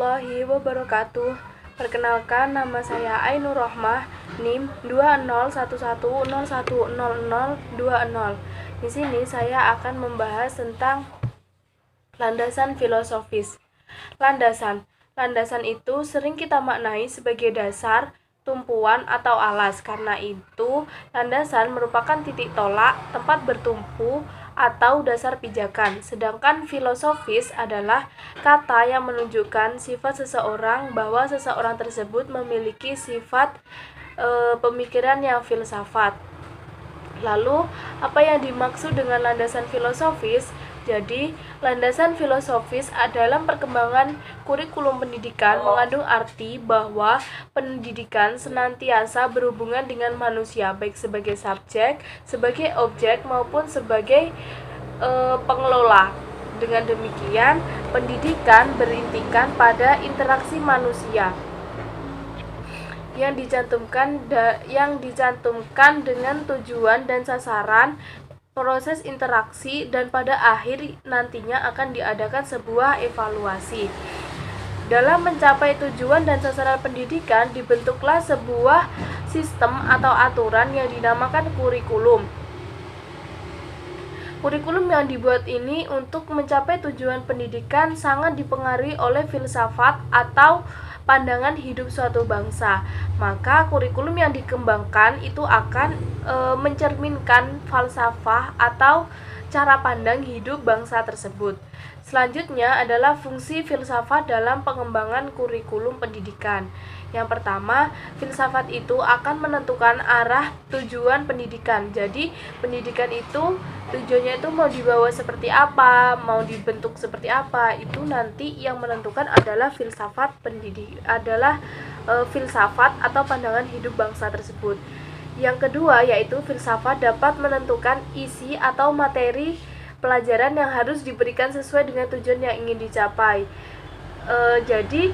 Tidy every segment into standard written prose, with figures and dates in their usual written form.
warahmatullahi wabarakatuh. Perkenalkan, nama saya Ainur Rohmah, NIM 2011010020. Di sini saya akan membahas tentang landasan filosofis. Landasan itu sering kita maknai sebagai dasar, tumpuan, atau alas. Karena itu, landasan merupakan titik tolak, tempat bertumpu, atau dasar pijakan. Sedangkan filosofis adalah kata yang menunjukkan sifat seseorang, bahwa seseorang tersebut memiliki sifat pemikiran yang filsafat. Lalu, apa yang dimaksud dengan landasan filosofis? Jadi, landasan filosofis dalam perkembangan kurikulum pendidikan mengandung arti bahwa pendidikan senantiasa berhubungan dengan manusia, baik sebagai subjek, sebagai objek, maupun sebagai pengelola. Dengan demikian, pendidikan berintikan pada interaksi manusia yang dicantumkan dengan tujuan dan sasaran, proses interaksi, dan pada akhir nantinya akan diadakan sebuah evaluasi. Dalam mencapai tujuan dan sasaran pendidikan, dibentuklah sebuah sistem atau aturan yang dinamakan kurikulum. Kurikulum yang dibuat ini untuk mencapai tujuan pendidikan sangat dipengaruhi oleh filsafat atau pandangan hidup suatu bangsa. Maka kurikulum yang dikembangkan itu akan mencerminkan falsafah atau cara pandang hidup bangsa tersebut. Selanjutnya adalah fungsi filsafat dalam pengembangan kurikulum pendidikan. Yang pertama, filsafat itu akan menentukan arah tujuan pendidikan. Jadi, pendidikan itu tujuannya itu mau dibawa seperti apa, mau dibentuk seperti apa, itu nanti yang menentukan adalah filsafat filsafat atau pandangan hidup bangsa tersebut. Yang kedua, yaitu filsafat dapat menentukan isi atau materi pelajaran yang harus diberikan sesuai dengan tujuan yang ingin dicapai. Jadi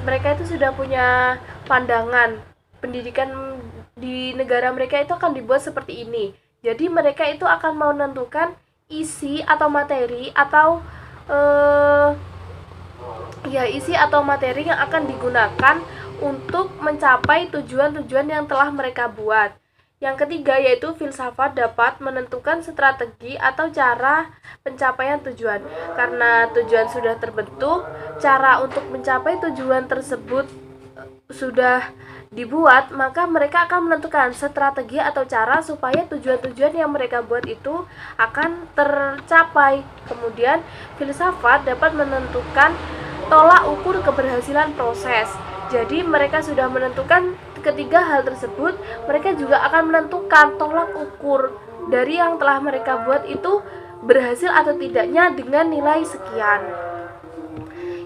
mereka itu sudah punya pandangan pendidikan di negara mereka itu akan dibuat seperti ini. Jadi mereka itu akan menentukan isi atau materi atau isi atau materi yang akan digunakan untuk mencapai tujuan-tujuan yang telah mereka buat. Yang ketiga, yaitu filsafat dapat menentukan strategi atau cara pencapaian tujuan. Karena tujuan sudah terbentuk, cara untuk mencapai tujuan tersebut sudah dibuat, maka mereka akan menentukan strategi atau cara supaya tujuan-tujuan yang mereka buat itu akan tercapai. Kemudian, filsafat dapat menentukan tolak ukur keberhasilan proses. Jadi mereka sudah menentukan ketiga hal tersebut, mereka juga akan menentukan tolak ukur dari yang telah mereka buat itu berhasil atau tidaknya dengan nilai sekian.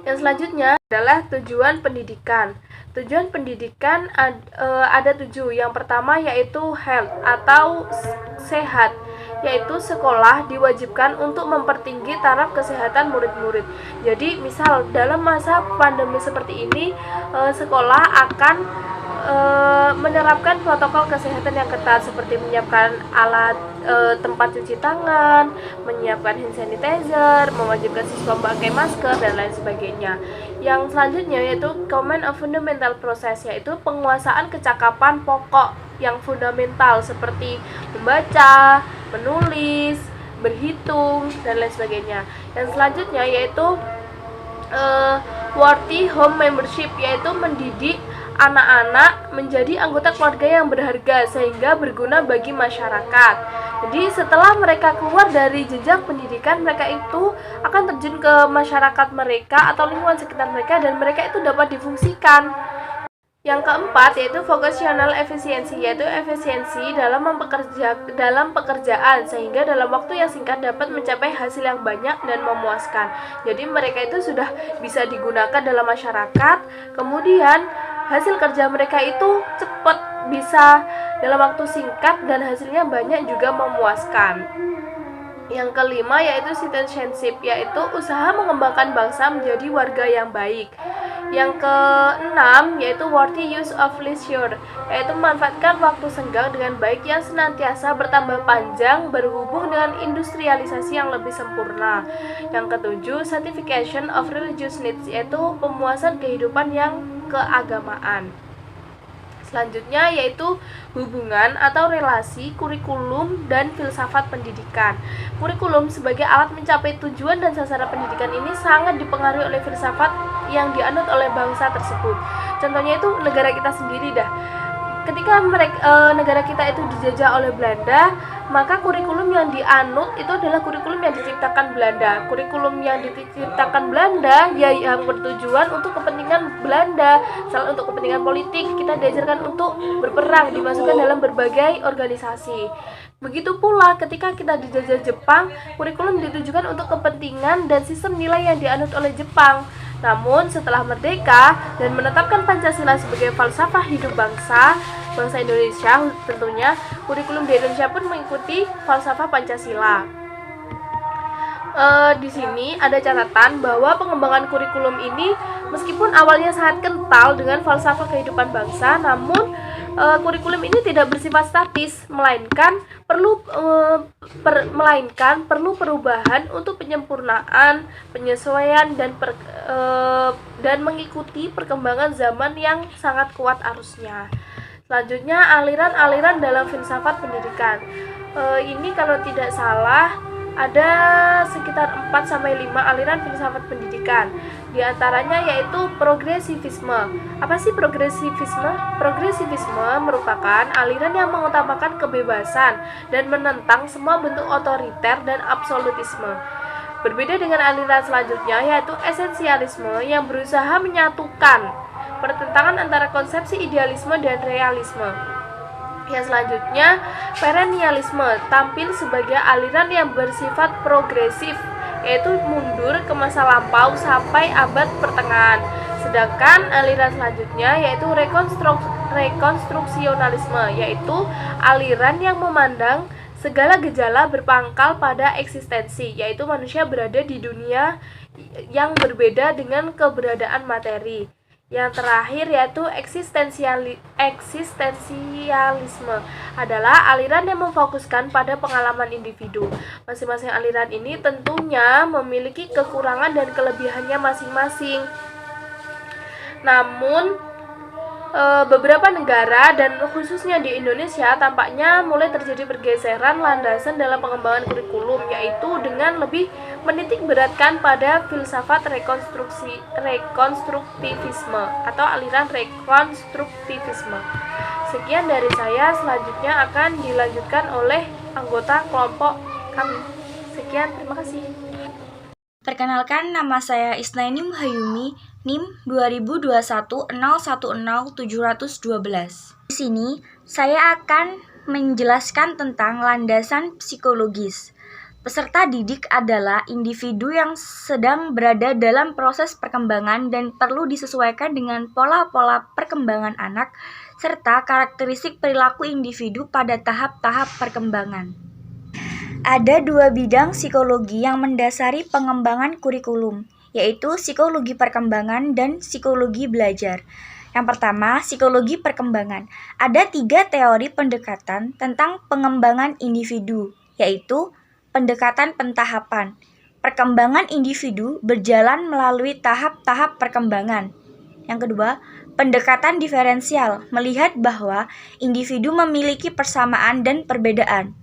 Yang selanjutnya adalah tujuan pendidikan. Tujuan pendidikan ada 7. Yang pertama yaitu health atau sehat, yaitu sekolah diwajibkan untuk mempertinggi taraf kesehatan murid-murid. Jadi misal dalam masa pandemi seperti ini, sekolah akan menerapkan protokol kesehatan yang ketat seperti menyiapkan alat tempat cuci tangan, menyiapkan hand sanitizer, mewajibkan siswa memakai masker, dan lain sebagainya. Yang selanjutnya yaitu command of fundamental process, yaitu penguasaan kecakapan pokok yang fundamental seperti membaca, menulis, berhitung, dan lain sebagainya. Yang selanjutnya yaitu worthy home membership, yaitu mendidik anak-anak menjadi anggota keluarga yang berharga sehingga berguna bagi masyarakat. Jadi setelah mereka keluar dari jenjang pendidikan, mereka itu akan terjun ke masyarakat mereka atau lingkungan sekitar mereka dan mereka itu dapat difungsikan. Yang keempat yaitu vocational efficiency, yaitu efisiensi dalam pekerjaan sehingga dalam waktu yang singkat dapat mencapai hasil yang banyak dan memuaskan. Jadi mereka itu sudah bisa digunakan dalam masyarakat, kemudian hasil kerja mereka itu cepat, bisa dalam waktu singkat, dan hasilnya banyak juga memuaskan. Yang kelima yaitu citizenship, yaitu usaha mengembangkan bangsa menjadi warga yang baik. Yang keenam yaitu worthy use of leisure, yaitu memanfaatkan waktu senggang dengan baik yang senantiasa bertambah panjang berhubung dengan industrialisasi yang lebih sempurna. Yang ketujuh, satisfaction of religious needs, yaitu pemuasan kehidupan yang keagamaan. Selanjutnya yaitu hubungan atau relasi kurikulum dan filsafat pendidikan. Kurikulum sebagai alat mencapai tujuan dan sasaran pendidikan ini sangat dipengaruhi oleh filsafat yang dianut oleh bangsa tersebut. Contohnya itu negara kita sendiri dah. Ketika negara kita itu dijajah oleh Belanda, maka kurikulum yang dianut itu adalah kurikulum yang diciptakan Belanda. Kurikulum yang diciptakan Belanda ya yang bertujuan untuk kepentingan Belanda, salah untuk kepentingan politik. Kita diajarkan untuk berperang, dimasukkan dalam berbagai organisasi. Begitu pula ketika kita dijajah Jepang, kurikulum ditujukan untuk kepentingan dan sistem nilai yang dianut oleh Jepang. Namun setelah merdeka dan menetapkan Pancasila sebagai falsafah hidup bangsa Indonesia tentunya, kurikulum di Indonesia pun mengikuti falsafah Pancasila. Di sini ada catatan bahwa pengembangan kurikulum ini meskipun awalnya sangat kental dengan falsafah kehidupan bangsa, namun kurikulum ini tidak bersifat statis, melainkan perlu perubahan untuk penyempurnaan, penyesuaian dan mengikuti perkembangan zaman yang sangat kuat arusnya. Selanjutnya, aliran-aliran dalam filsafat pendidikan. Ini kalau tidak salah ada sekitar 4-5 aliran filsafat pendidikan. Di antaranya yaitu progresivisme. Apa sih progresivisme? Progresivisme merupakan aliran yang mengutamakan kebebasan dan menentang semua bentuk otoriter dan absolutisme. Berbeda dengan aliran selanjutnya yaitu esensialisme yang berusaha menyatukan pertentangan antara konsepsi idealisme dan realisme. Yang selanjutnya, perennialisme tampil sebagai aliran yang bersifat progresif, yaitu mundur ke masa lampau sampai abad pertengahan. Sedangkan aliran selanjutnya yaitu rekonstruksionalisme, yaitu aliran yang memandang segala gejala berpangkal pada eksistensi, yaitu manusia berada di dunia yang berbeda dengan keberadaan materi. Yang terakhir yaitu eksistensialisme adalah aliran yang memfokuskan pada pengalaman individu. Masing-masing aliran ini tentunya memiliki kekurangan dan kelebihannya masing-masing. Namun beberapa negara dan khususnya di Indonesia tampaknya mulai terjadi pergeseran landasan dalam pengembangan kurikulum, yaitu dengan lebih menitik beratkan pada filsafat rekonstruktivisme atau aliran rekonstruktivisme. Sekian dari saya, selanjutnya akan dilanjutkan oleh anggota kelompok kami. Sekian, terima kasih. Perkenalkan, nama saya Isnaini Muhayumi, NIM 2021-010-712. Di sini, saya akan menjelaskan tentang landasan psikologis. Peserta didik adalah individu yang sedang berada dalam proses perkembangan dan perlu disesuaikan dengan pola-pola perkembangan anak serta karakteristik perilaku individu pada tahap-tahap perkembangan. Ada 2 bidang psikologi yang mendasari pengembangan kurikulum, yaitu psikologi perkembangan dan psikologi belajar. Yang pertama, psikologi perkembangan. Ada 3 teori pendekatan tentang pengembangan individu, yaitu pendekatan pentahapan. Perkembangan individu berjalan melalui tahap-tahap perkembangan. Yang kedua, pendekatan diferensial, melihat bahwa individu memiliki persamaan dan perbedaan.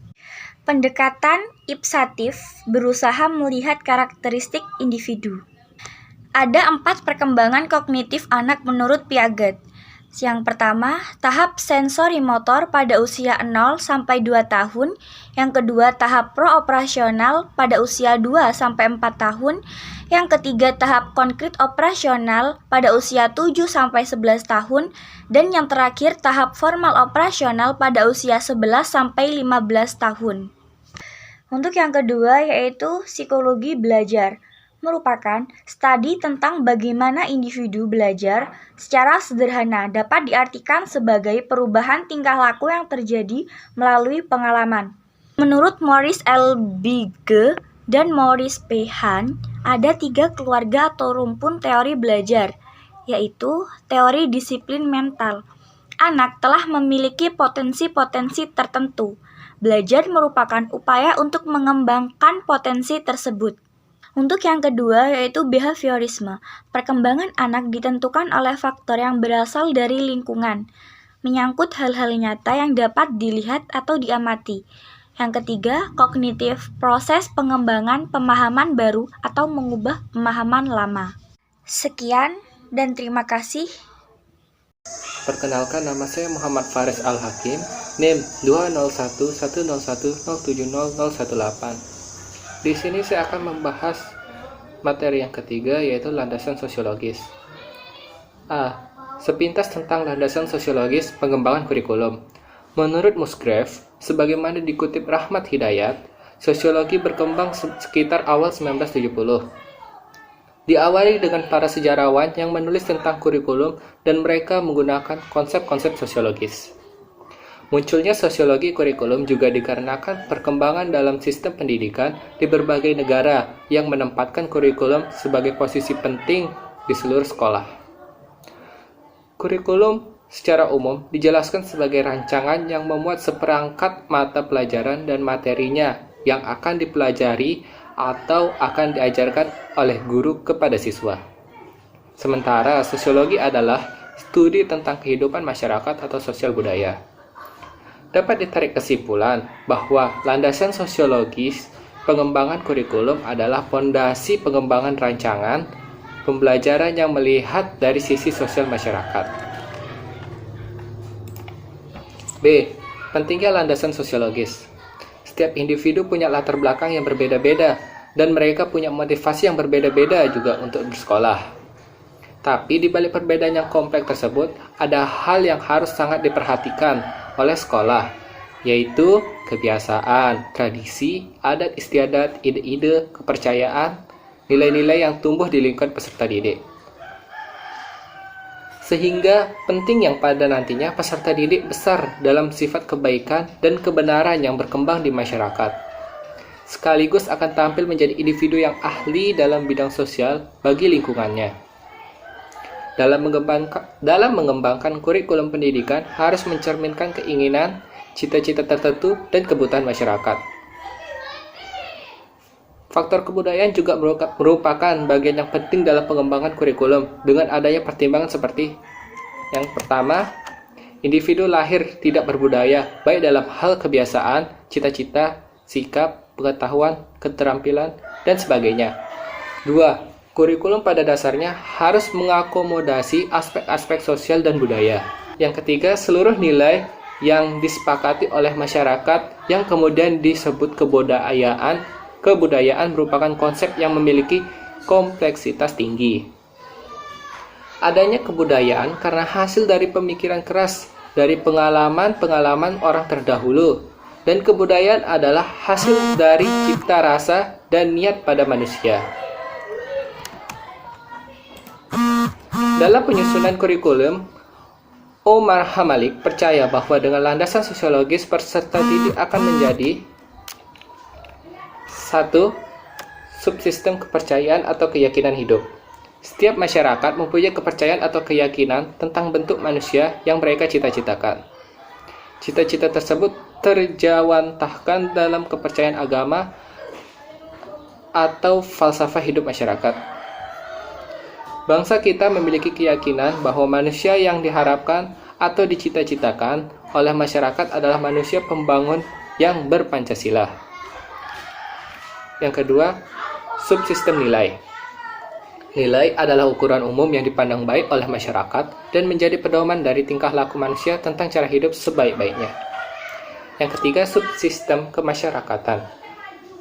Pendekatan ipsatif berusaha melihat karakteristik individu. Ada 4 perkembangan kognitif anak menurut Piaget. Yang pertama, tahap sensori motor pada usia 0-2 tahun. Yang kedua, tahap pro-operasional pada usia 2-4 tahun. Yang ketiga, tahap konkret operasional pada usia 7-11 tahun. Dan yang terakhir, tahap formal operasional pada usia 11-15 tahun. Untuk yang kedua, yaitu psikologi belajar, merupakan studi tentang bagaimana individu belajar. Secara sederhana dapat diartikan sebagai perubahan tingkah laku yang terjadi melalui pengalaman. Menurut Maurice L. Bigge dan Maurice P. Hahn, ada 3 keluarga atau rumpun teori belajar, yaitu teori disiplin mental. Anak telah memiliki potensi-potensi tertentu. Belajar merupakan upaya untuk mengembangkan potensi tersebut. Untuk yang kedua yaitu behaviorisme. Perkembangan anak ditentukan oleh faktor yang berasal dari lingkungan, menyangkut hal-hal nyata yang dapat dilihat atau diamati. Yang ketiga, kognitif, proses pengembangan pemahaman baru atau mengubah pemahaman lama. Sekian dan terima kasih. Perkenalkan, nama saya Muhammad Faris Al-Hakim, NIM 20110107018. Di sini saya akan membahas materi yang ketiga, yaitu landasan sosiologis. A. Sepintas tentang landasan sosiologis pengembangan kurikulum. Menurut Musgrave, sebagaimana dikutip Rahmat Hidayat, sosiologi berkembang sekitar awal 1970. Diawali dengan para sejarawan yang menulis tentang kurikulum dan mereka menggunakan konsep-konsep sosiologis. Munculnya sosiologi kurikulum juga dikarenakan perkembangan dalam sistem pendidikan di berbagai negara yang menempatkan kurikulum sebagai posisi penting di seluruh sekolah. Kurikulum secara umum dijelaskan sebagai rancangan yang memuat seperangkat mata pelajaran dan materinya yang akan dipelajari atau akan diajarkan oleh guru kepada siswa. Sementara sosiologi adalah studi tentang kehidupan masyarakat atau sosial budaya. Dapat ditarik kesimpulan bahwa landasan sosiologis pengembangan kurikulum adalah fondasi pengembangan rancangan pembelajaran yang melihat dari sisi sosial masyarakat. B. Pentingnya landasan sosiologis. Setiap individu punya latar belakang yang berbeda-beda dan mereka punya motivasi yang berbeda-beda juga untuk bersekolah. Tapi di balik perbedaan yang kompleks tersebut, ada hal yang harus sangat diperhatikan oleh sekolah, yaitu kebiasaan, tradisi, adat istiadat, ide-ide, kepercayaan, nilai-nilai yang tumbuh di lingkungan peserta didik. Sehingga penting yang pada nantinya peserta didik besar dalam sifat kebaikan dan kebenaran yang berkembang di masyarakat. Sekaligus akan tampil menjadi individu yang ahli dalam bidang sosial bagi lingkungannya. Dalam mengembangkan kurikulum pendidikan harus mencerminkan keinginan, cita-cita tertentu, dan kebutuhan masyarakat. Faktor kebudayaan juga merupakan bagian yang penting dalam pengembangan kurikulum dengan adanya pertimbangan seperti yang pertama, individu lahir tidak berbudaya baik dalam hal kebiasaan, cita-cita, sikap, pengetahuan, keterampilan, dan sebagainya. 2. Kurikulum pada dasarnya harus mengakomodasi aspek-aspek sosial dan budaya. Yang ketiga, seluruh nilai yang disepakati oleh masyarakat yang kemudian disebut kebudayaan merupakan konsep yang memiliki kompleksitas tinggi. Adanya kebudayaan karena hasil dari pemikiran keras dari pengalaman-pengalaman orang terdahulu, dan kebudayaan adalah hasil dari cipta rasa dan niat pada manusia. Dalam penyusunan kurikulum, Omar Hamalik percaya bahwa dengan landasan sosiologis peserta didik akan menjadi 1. Subsistem kepercayaan atau keyakinan hidup. Setiap masyarakat mempunyai kepercayaan atau keyakinan tentang bentuk manusia yang mereka cita-citakan. Cita-cita tersebut terjawantahkan dalam kepercayaan agama atau falsafah hidup masyarakat. Bangsa kita memiliki keyakinan bahwa manusia yang diharapkan atau dicita-citakan oleh masyarakat adalah manusia pembangun yang berpancasila. Yang kedua, subsistem nilai. Nilai adalah ukuran umum yang dipandang baik oleh masyarakat dan menjadi pedoman dari tingkah laku manusia tentang cara hidup sebaik-baiknya. Yang ketiga, subsistem kemasyarakatan.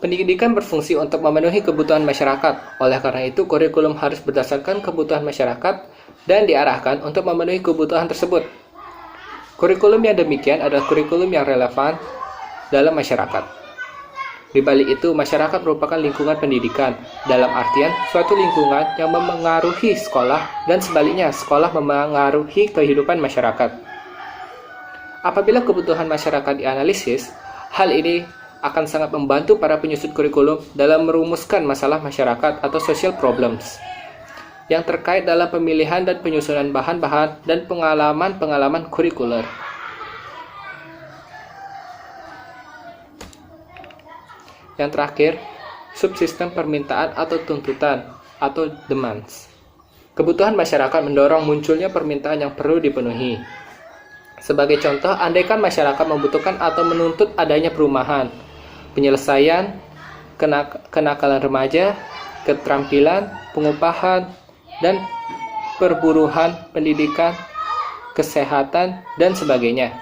Pendidikan berfungsi untuk memenuhi kebutuhan masyarakat. Oleh karena itu, kurikulum harus berdasarkan kebutuhan masyarakat dan diarahkan untuk memenuhi kebutuhan tersebut. Kurikulum yang demikian adalah kurikulum yang relevan dalam masyarakat. Di balik itu, masyarakat merupakan lingkungan pendidikan, dalam artian suatu lingkungan yang memengaruhi sekolah dan sebaliknya, sekolah memengaruhi kehidupan masyarakat. Apabila kebutuhan masyarakat dianalisis, hal ini akan sangat membantu para penyusun kurikulum dalam merumuskan masalah masyarakat atau social problems. yang terkait dalam pemilihan dan penyusunan bahan-bahan dan pengalaman-pengalaman kurikuler. Yang terakhir, subsistem permintaan atau tuntutan atau demands. Kebutuhan masyarakat mendorong munculnya permintaan yang perlu dipenuhi. Sebagai contoh, andaikan masyarakat membutuhkan atau menuntut adanya perumahan, penyelesaian kenakalan remaja, keterampilan, pengupahan, dan perburuhan, pendidikan, kesehatan, dan sebagainya.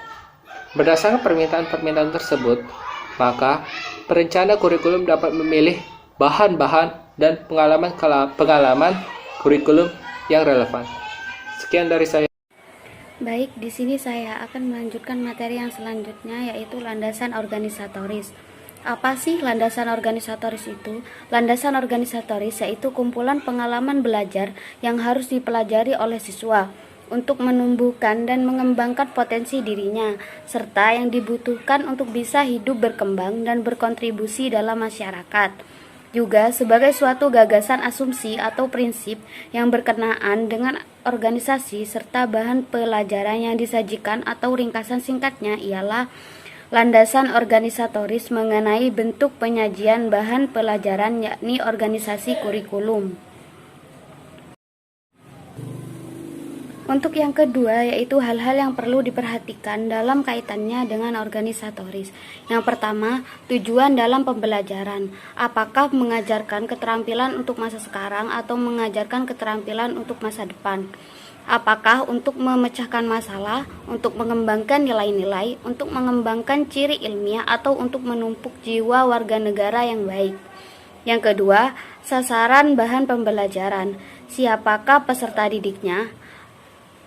Berdasarkan permintaan-permintaan tersebut, maka perencana kurikulum dapat memilih bahan-bahan dan pengalaman kurikulum yang relevan. Sekian dari saya. Baik, di sini saya akan melanjutkan materi yang selanjutnya, yaitu landasan organisatoris. Apa sih landasan organisatoris itu? Landasan organisatoris yaitu kumpulan pengalaman belajar yang harus dipelajari oleh siswa untuk menumbuhkan dan mengembangkan potensi dirinya, serta yang dibutuhkan untuk bisa hidup berkembang dan berkontribusi dalam masyarakat. Juga sebagai suatu gagasan asumsi atau prinsip yang berkenaan dengan organisasi serta bahan pelajaran yang disajikan atau ringkasan singkatnya ialah landasan organisatoris mengenai bentuk penyajian bahan pelajaran yakni organisasi kurikulum. Untuk yang kedua yaitu hal-hal yang perlu diperhatikan dalam kaitannya dengan organisatoris. Yang pertama, tujuan dalam pembelajaran. Apakah mengajarkan keterampilan untuk masa sekarang atau mengajarkan keterampilan untuk masa depan? Apakah untuk memecahkan masalah, untuk mengembangkan nilai-nilai, untuk mengembangkan ciri ilmiah, atau untuk menumpuk jiwa warga negara yang baik? Yang kedua, sasaran bahan pembelajaran. Siapakah peserta didiknya?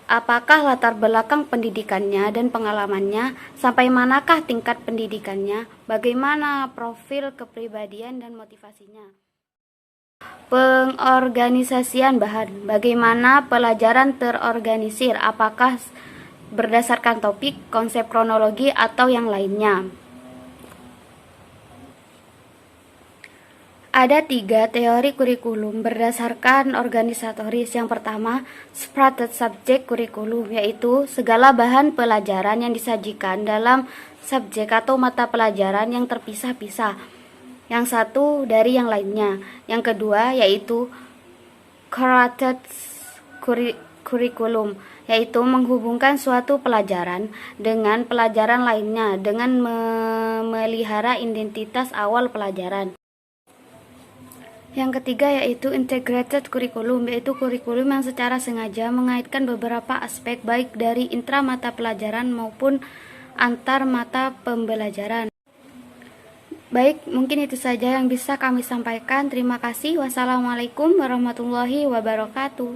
Apakah latar belakang pendidikannya dan pengalamannya, sampai manakah tingkat pendidikannya, bagaimana profil kepribadian dan motivasinya? Pengorganisasian bahan, bagaimana pelajaran terorganisir, apakah berdasarkan topik, konsep kronologi, atau yang lainnya. Ada 3 teori kurikulum berdasarkan organisatoris. Yang pertama, spread subject kurikulum, yaitu segala bahan pelajaran yang disajikan dalam subjek atau mata pelajaran yang terpisah-pisah, yang satu dari yang lainnya. Yang kedua, yaitu curated kurikulum, yaitu menghubungkan suatu pelajaran dengan pelajaran lainnya dengan memelihara identitas awal pelajaran. Yang ketiga yaitu integrated kurikulum, yaitu kurikulum yang secara sengaja mengaitkan beberapa aspek baik dari intra mata pelajaran maupun antar mata pembelajaran. Baik, mungkin itu saja yang bisa kami sampaikan. Terima kasih. Wassalamualaikum warahmatullahi wabarakatuh.